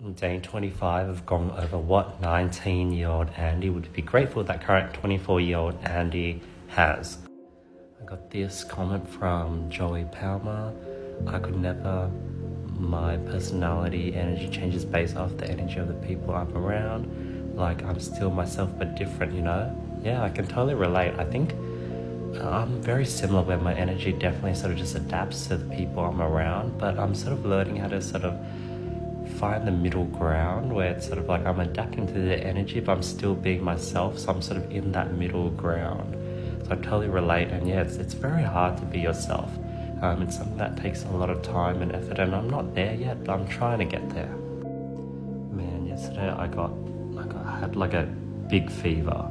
Day 25 of gone over what 19-year-old Andy would be grateful that current 24-year-old Andy has. I got this comment from Joey Palmer. I could never, my personality, energy changes based off the energy of the people I'm around. Like, I'm still myself but different, you know? Yeah, I can totally relate. I think I'm very similar where my energy definitely sort of just adapts to the people I'm around, but I'm sort of learning how to sort of find the middle ground where it's sort of like I'm adapting to the energy but I'm still being myself, so I'm sort of in that middle ground. So I totally relate, and yeah, it's very hard to be yourself. It's something that takes a lot of time and effort, and I'm not there yet, but I'm trying to get there. Man, yesterday I had like a big fever.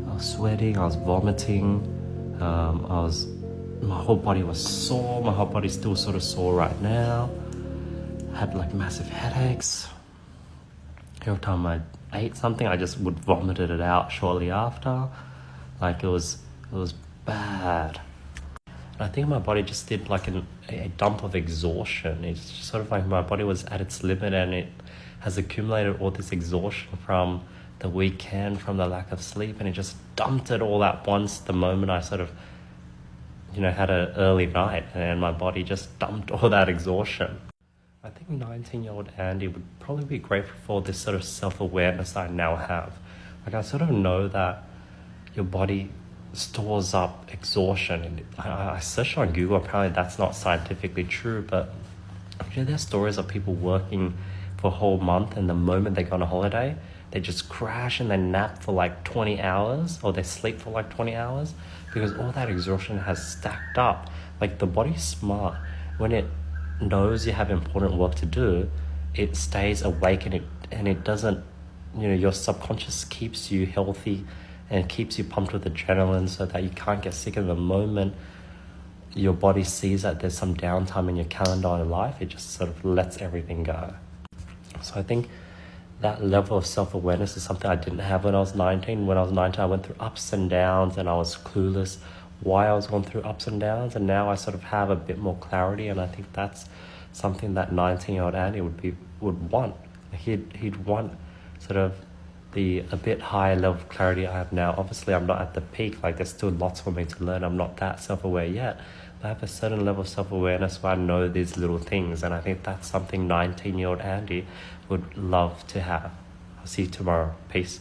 I was sweating, I was vomiting, my whole body was sore, my whole body's still sort of sore right now. Had like massive headaches. Every time I ate something, I just would vomit it out shortly after. Like it was bad. And I think my body just did like a dump of exhaustion. It's just sort of like my body was at its limit, and it has accumulated all this exhaustion from the weekend, from the lack of sleep, and it just dumped it all at once the moment I sort of, had an early night, and my body just dumped all that exhaustion. I think 19-year-old Andy would probably be grateful for this sort of self-awareness I now have. Like, I sort of know that your body stores up exhaustion. And I searched on Google, apparently that's not scientifically true, but there's stories of people working for a whole month, and the moment they go on a holiday, they just crash and they nap for like 20 hours, or they sleep for like 20 hours, because all that exhaustion has stacked up. Like, the body's smart. When it knows you have important work to do, it stays awake, and it doesn't, your subconscious keeps you healthy and keeps you pumped with adrenaline so that you can't get sick. In the moment your body sees that there's some downtime in your calendar in life, it just sort of lets everything go. So I think that level of self-awareness is something I didn't have when I was 19. When I was 19, I went through ups and downs, and I was clueless why I was going through ups and downs, and now I sort of have a bit more clarity, and I think that's something that 19-year-old Andy would want. He'd want sort of a bit higher level of clarity I have now. Obviously, I'm not at the peak, like there's still lots for me to learn. I'm not that self-aware yet, but I have a certain level of self-awareness where I know these little things, and I think that's something 19-year-old Andy would love to have. I'll see you tomorrow. Peace.